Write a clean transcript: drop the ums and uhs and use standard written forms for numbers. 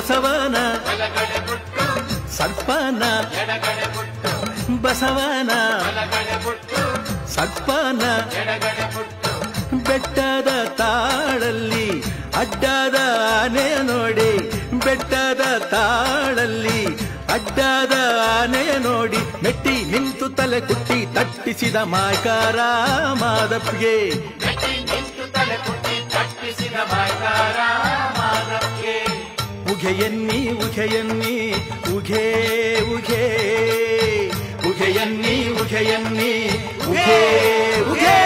ಬಸವನ ಸರ್ಪನ ಬಸವನ ಸರ್ಪನ ಬೆಟ್ಟದ ತಾಳಲ್ಲಿ ಅಡ್ಡದ ಆನೆ ನೋಡಿ ಬೆಟ್ಟದ ತಾಳಲ್ಲಿ ಅಡ್ಡದ ಆನೆಯ ನೋಡಿ ಮೆಟ್ಟಿ ನಿಂತು ತಲೆ ಕುಟ್ಟಿ ತಟ್ಟಿಸಿದ ಮಾಯ್ಕಾರ ಮಾದಪ್ಗೆ ಉಘೆಯನ್ನಿ ಉಘೆಯನ್ನಿ ಉಘೇ ಉಘೇ ಉಘೆಯನ್ನಿ ಉಘೆಯನ್ನಿ ಉಘೇ ಉಘೇ